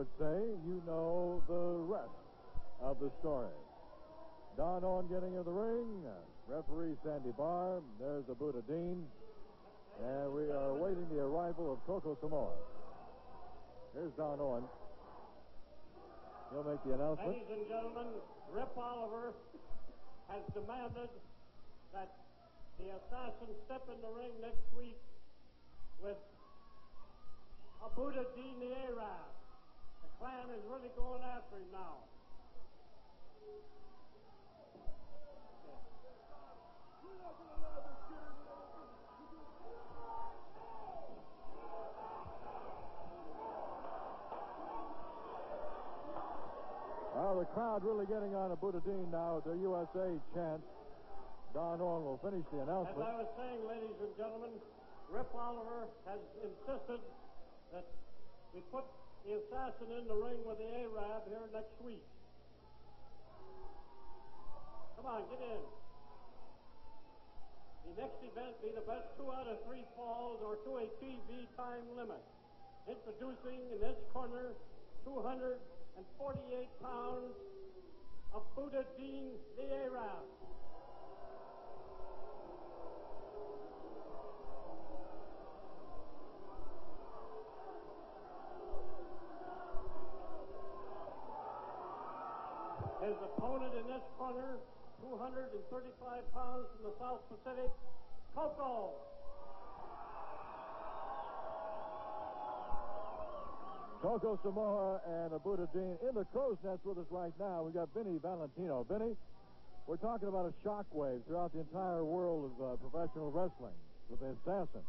would say, you know the rest of the story. Don Owen getting in the ring. Referee Sandy Barr. There's Abudadein. And we are awaiting the arrival of Cocoa Samoa. Here's Don Owen. He'll make the announcement. Ladies and gentlemen, Rip Oliver has demanded that the assassin step in the ring next week with Abudadein the Arab. The clan is really going after him now. Well, the crowd really getting on Abudadein now with their USA chant. Don Owen will finish the announcement. As I was saying, ladies and gentlemen, Rip Oliver has insisted that we put the assassin in the ring with the Arab here next week. Come on, get in. The next event be the best 2 out of 3 falls or to a TV time limit. Introducing in this corner, 248 pounds, Abudadein the Arab. His opponent in this corner, 235 pounds from the South Pacific, Cocoa. Cocoa Samoa and Abudadein in the crow's nest with us right now. We've got Vinny Valentino. Vinny, we're talking about a shockwave throughout the entire world of professional wrestling with the assassin.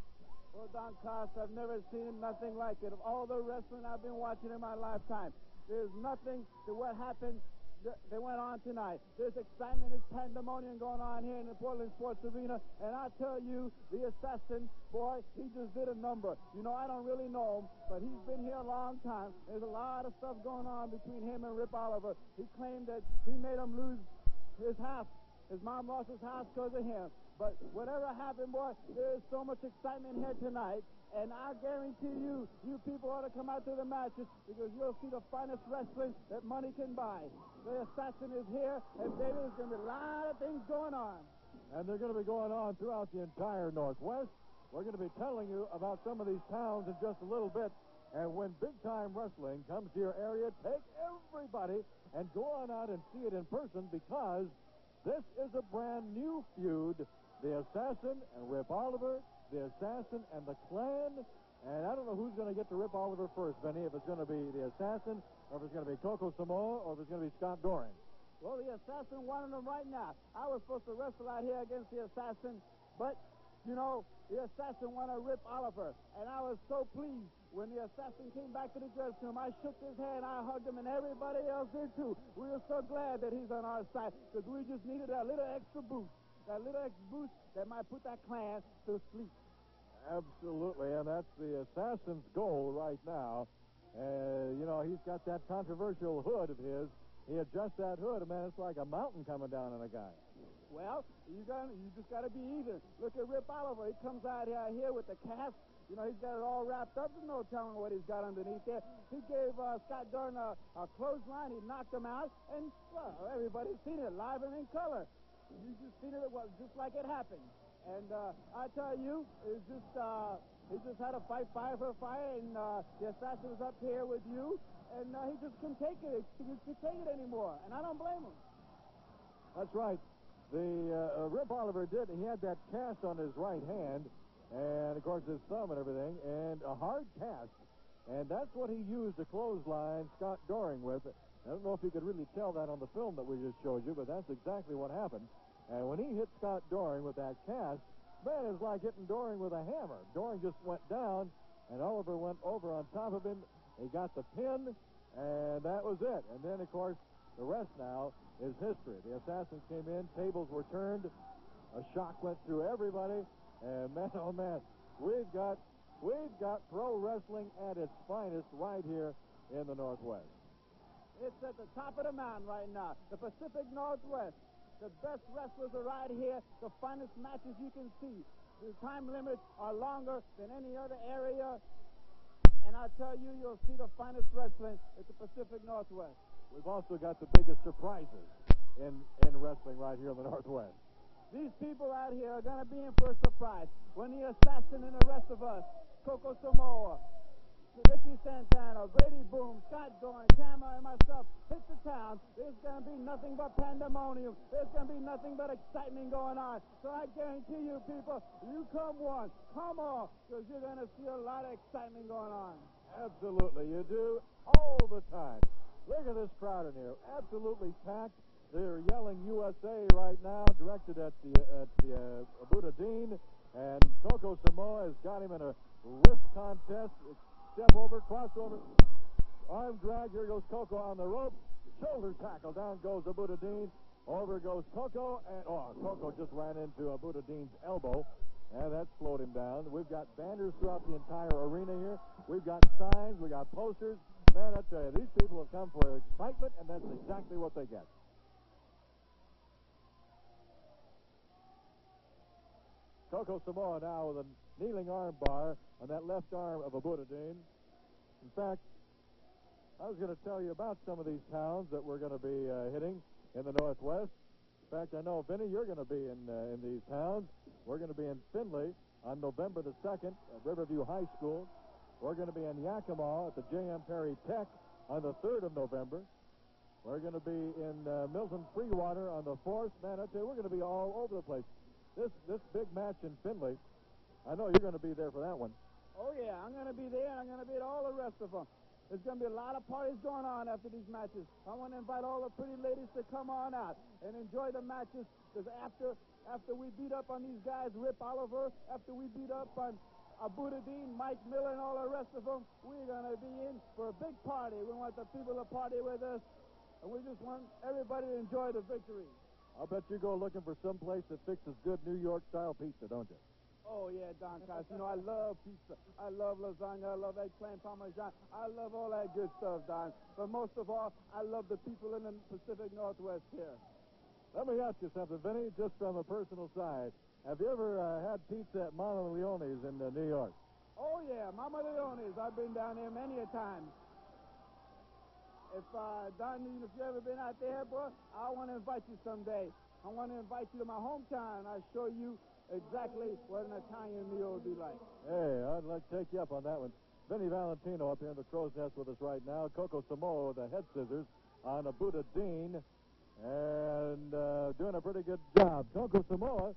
Well, Don Costa, I've never seen nothing like it. Of all the wrestling I've been watching in my lifetime, there's nothing to what happened that went on tonight. There's excitement, there's pandemonium going on here in the Portland Sports Arena, and I tell you, the assassin, boy, he just did a number. You know, I don't really know him, but he's been here a long time. There's a lot of stuff going on between him and Rip Oliver. He claimed that he made him lose his house. His mom lost his house because of him. But whatever happened, boy, there is so much excitement here tonight. And I guarantee you, you people ought to come out to the matches because you'll see the finest wrestling that money can buy. The assassin is here, and baby, there's going to be a lot of things going on. And they're going to be going on throughout the entire Northwest. We're going to be telling you about some of these towns in just a little bit. And when big-time wrestling comes to your area, take everybody and go on out and see it in person because this is a brand new feud. The Assassin and Rip Oliver, the Assassin and the Clan. And I don't know who's going to get to Rip Oliver first, Benny, if it's going to be the Assassin, or if it's going to be Cocoa Samoa, or if it's going to be Scott Doring. Well, the Assassin wanted him right now. I was supposed to wrestle out here against the Assassin, but, you know, the Assassin wanted Rip Oliver. And I was so pleased when the Assassin came back to the dressing room. I shook his hand, I hugged him, and everybody else did too. We were so glad that he's on our side because we just needed that little extra boost. That little extra boost that might put that clan to sleep. Absolutely, and that's the Assassin's goal right now. You know, he's got that controversial hood of his. He adjusts that hood, and man, it's like a mountain coming down on a guy. Well, you just got to be even. Look at Rip Oliver. He comes out here with the cast. You know, he's got it all wrapped up. There's no telling what he's got underneath there. He gave Scott Doring a clothesline. He knocked him out, and, well, everybody's seen it live and in color. You just seen it just like it happened. And I tell you, it's just he just had to fight fire for fire, and the Assassin is up here with you, and he just couldn't take it. He just couldn't take it anymore, and I don't blame him. That's right. The Rip Oliver he had that cast on his right hand, and of course his thumb and everything, and a hard cast, and that's what he used to clothesline Scott Doring with. I don't know if you could really tell that on the film that we just showed you, but that's exactly what happened. And when he hit Scott Doring with that cast, man, it was like hitting Doring with a hammer. Doring just went down, and Oliver went over on top of him. He got the pin, and that was it. And then, of course, the rest now is history. The Assassins came in, tables were turned, a shock went through everybody, and man, oh man, we've got pro wrestling at its finest right here in the Northwest. It's at the top of the mountain right now, the Pacific Northwest. The best wrestlers are right here, the finest matches you can see. The time limits are longer than any other area. And I I tell you, you'll see the finest wrestling at the Pacific Northwest. We've also got the biggest surprises in wrestling right here in the Northwest. These people out here are going to be in for a surprise. When the assassin and the rest of us, Cocoa Samoa, Ricky Santana, Brady Boom, Scott Dorn, Tama, and myself hit the town, there's going to be nothing but pandemonium. There's going to be nothing but excitement going on. So I guarantee you, people, you come one, come all, because you're going to see a lot of excitement going on. Absolutely, you do all the time. Look at this crowd in here, absolutely packed. They're yelling USA right now, directed at the Abudadein, and Cocoa Samoa has got him in a wrist contest. Step over, crossover, arm drag. Here goes Cocoa on the rope. Shoulder tackle. Down goes Abudadein. Over goes Cocoa, and Cocoa just ran into Abudadein's elbow, and that slowed him down. We've got banners throughout the entire arena here. We've got signs. We got posters. Man, I tell you, these people have come for excitement, and that's exactly what they get. Cocoa Samoa now with a kneeling arm bar on that left arm of Abudadein. In fact, I was going to tell you about some of these towns that we're going to be hitting in the Northwest. In fact, I know, Vinny, you're going to be in these towns. We're going to be in Findlay on November the 2nd at Riverview High School. We're going to be in Yakima at the J.M. Perry Tech on the 3rd of November. We're going to be in Milton Freewater on the 4th. Man, I tell you, we're going to be all over the place. This big match in Findlay, I know you're going to be there for that one. Oh, yeah, I'm going to be there, and I'm going to be at all the rest of them. There's going to be a lot of parties going on after these matches. I want to invite all the pretty ladies to come on out and enjoy the matches, because after we beat up on these guys, Rip Oliver, after we beat up on Abudadein, Mike Miller, and all the rest of them, we're going to be in for a big party. We want the people to party with us, and we just want everybody to enjoy the victory. I'll bet you go looking for some place that fixes good New York-style pizza, don't you? Oh, yeah, Don Cox. You know, I love pizza. I love lasagna. I love eggplant parmesan. I love all that good stuff, Don. But most of all, I love the people in the Pacific Northwest here. Let me ask you something, Vinny, just from a personal side. Have you ever had pizza at Mama Leone's in New York? Oh, yeah, Mama Leone's. I've been down there many a time. If, Don, if you've ever been out there, boy, I want to invite you someday. I want to invite you to my hometown. I'll show you exactly what an Italian meal would be like. Hey, I'd like to take you up on that one. Vinny Valentino up here in the crow's nest with us right now. Cocoa Samoa with the head scissors on Abudadein, and doing a pretty good job. Cocoa Samoa, of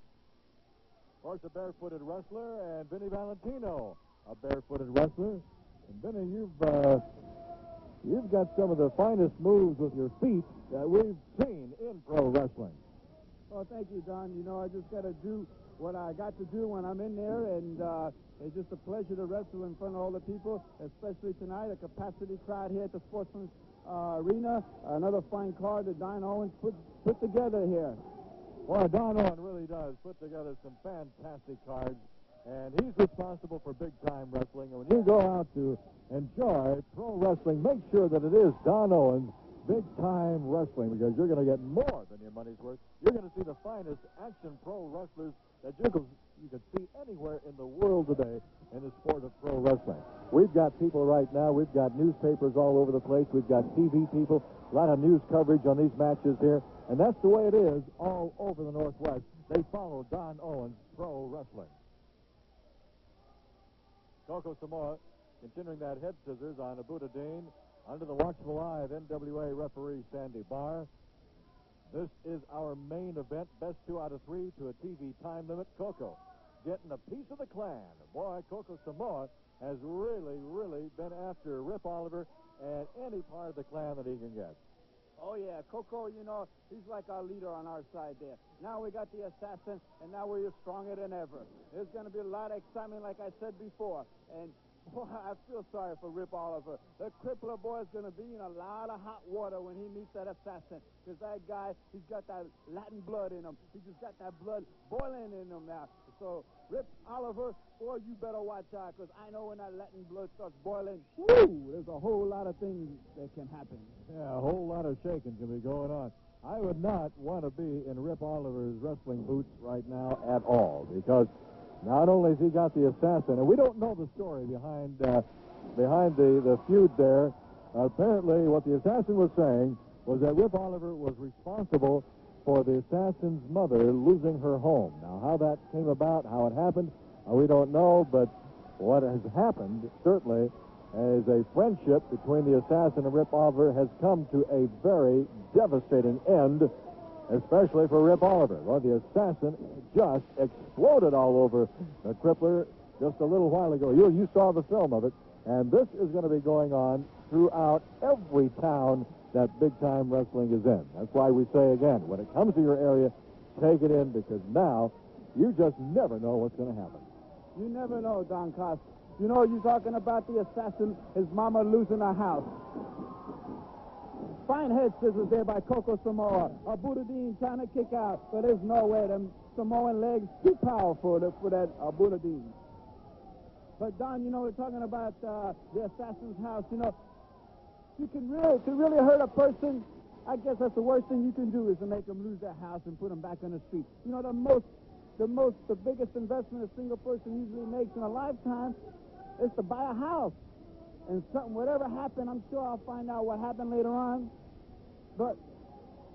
course, a barefooted wrestler, and Vinny Valentino, a barefooted wrestler. And Vinny, you've got some of the finest moves with your feet that we've seen in pro wrestling. Oh, thank you, Don. You know, I just got to do what I got to do when I'm in there, and it's just a pleasure to wrestle in front of all the people, especially tonight, a capacity crowd here at the Sportsman's Arena. Another fine card that Don Owens put together here. Boy, Don Owen really does put together some fantastic cards, and he's responsible for big-time wrestling. And when you go out to enjoy pro wrestling, make sure that it is Don Owens big-time wrestling, because you're going to get more than your money's worth. You're going to see the finest action pro wrestlers that you could see anywhere in the world today in the sport of pro wrestling. We've got people right now. We've got newspapers all over the place. We've got TV people, a lot of news coverage on these matches here, and that's the way it is all over the Northwest. They follow Don Owens pro wrestling. Cocoa Samoa continuing that head scissors on Abudadein under the watchful eye of NWA referee Sandy Barr. This is our main event, best 2 out of 3 to a TV time limit. Cocoa getting a piece of the clan. Boy, Cocoa Samoa has really, really been after Rip Oliver and any part of the clan that he can get. Oh, yeah, Cocoa, you know, he's like our leader on our side there. Now we got the assassin, and now we're stronger than ever. There's going to be a lot of excitement, like I said before. And boy, I feel sorry for Rip Oliver. The crippler boy is going to be in a lot of hot water when he meets that assassin, because that guy, he's got that Latin blood in him. He just got that blood boiling in him now. So, Rip Oliver, boy, you better watch out, because I know when that Latin blood starts boiling, whoo, there's a whole lot of things that can happen. Yeah, a whole lot of shaking can be going on. I would not want to be in Rip Oliver's wrestling boots right now at all, because not only has he got the assassin, and we don't know the story behind the feud there. Apparently, what the assassin was saying was that Rip Oliver was responsible for the assassin's mother losing her home. Now, how that came about, how it happened, we don't know, but what has happened, certainly, is a friendship between the assassin and Rip Oliver has come to a very devastating end, especially for Rip Oliver. Well, the assassin just exploded all over the Crippler just a little while ago. You saw the film of it, and this is going to be going on throughout every town that big-time wrestling is in. That's why we say again, when it comes to your area, take it in, because now you just never know what's going to happen. You never know, Don Costa. You know, you're talking about the assassin, his mama losing her house. Fine head scissors there by Cocoa Samoa. Abudadein trying to kick out, but there's no way. Them Samoan legs too powerful for that Abudadein. But Don, you know, we're talking about the assassin's house. You know, you can really hurt a person. I guess that's the worst thing you can do is to make them lose their house and put them back on the street. You know, the biggest investment a single person usually makes in a lifetime is to buy a house. And whatever happened, I'm sure I'll find out what happened later on. But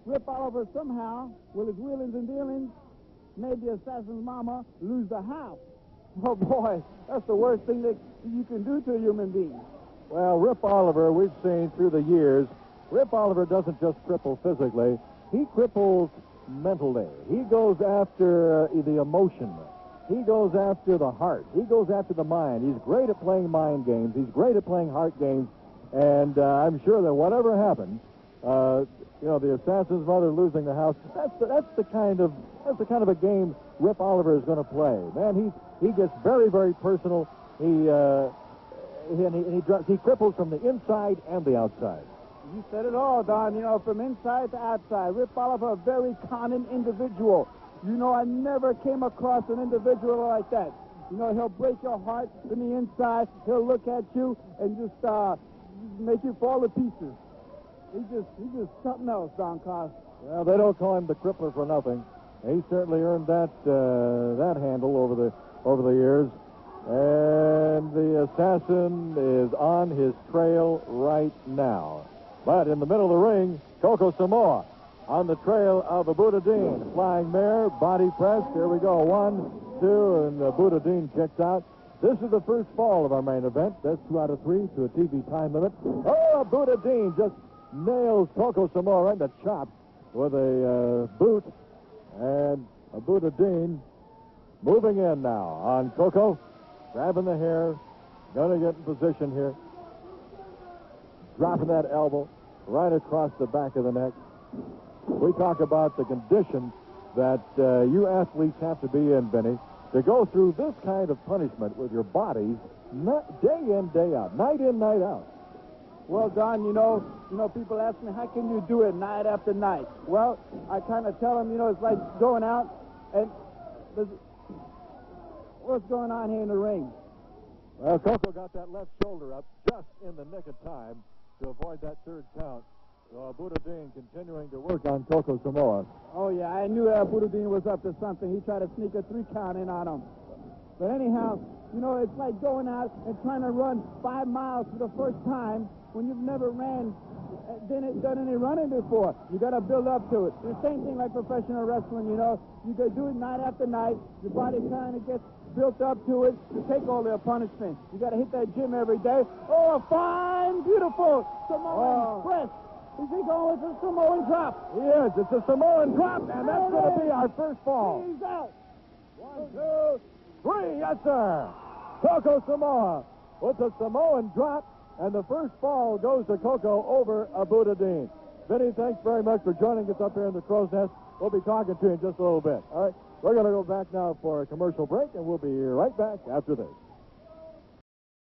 Rip Oliver somehow, with his wheelings and dealings, made the assassin's mama lose the house. Oh, boy, that's the worst thing that you can do to a human being. Well, Rip Oliver, we've seen through the years, Rip Oliver doesn't just cripple physically, he cripples mentally. He goes after the emotion. He goes after the heart. He goes after the mind. He's great at playing mind games. He's great at playing heart games. And I'm sure that whatever happened, the assassin's mother losing the house, that's the kind of a game Rip Oliver is going to play. Man, he gets very, very personal. He cripples from the inside and the outside. You said it all, Don. You know, from inside to outside. Rip Oliver, a very cunning individual. You know, I never came across an individual like that. You know, he'll break your heart from the inside. He'll look at you and just make you fall to pieces. He's just something else, Don Costa. Well, they don't call him the Crippler for nothing. He certainly earned that handle over the years. And the assassin is on his trail right now. But in the middle of the ring, Cocoa Samoa on the trail of Abudadein. Flying mare, body press. Here we go. 1, 2, and Abudadein checks out. This is the first fall of our main event. That's 2 out of 3 to a TV time limit. Oh, Abudadein just nails Cocoa Samoa right in the chops with a boot. And Abudadein moving in now on Cocoa. Grabbing the hair. Going to get in position here. Dropping that elbow right across the back of the neck. We talk about the condition that you athletes have to be in, Benny, to go through this kind of punishment with your bodies day in, day out, night in, night out. Well, Don, you know, people ask me, how can you do it night after night? Well, I kind of tell them, it's like going out and what's going on here in the ring? Well, Coco got that left shoulder up just in the nick of time to avoid that third count. So Abudadein continuing to work on Cocoa Samoa. Oh, yeah, I knew Abudadein was up to something. He tried to sneak a 3 count in on him. But anyhow, it's like going out and trying to run 5 miles for the first time when you've never done any running before. You got to build up to it. The same thing like professional wrestling, You got to do it night after night. Your body kind of gets built up to it to take all their punishment. You got to hit that gym every day. Oh, a fine, beautiful Samoan press. Is he going with a Samoan drop? He is. It's a Samoan drop, and that's going to be our first fall. He's out. 1, 2, 3. Yes, sir. Cocoa Samoa with the Samoan drop, and the first fall goes to Coco over Abudadein. Vinny, thanks very much for joining us up here in the Crow's Nest. We'll be talking to you in just a little bit. All right, we're going to go back now for a commercial break, and we'll be right back after this.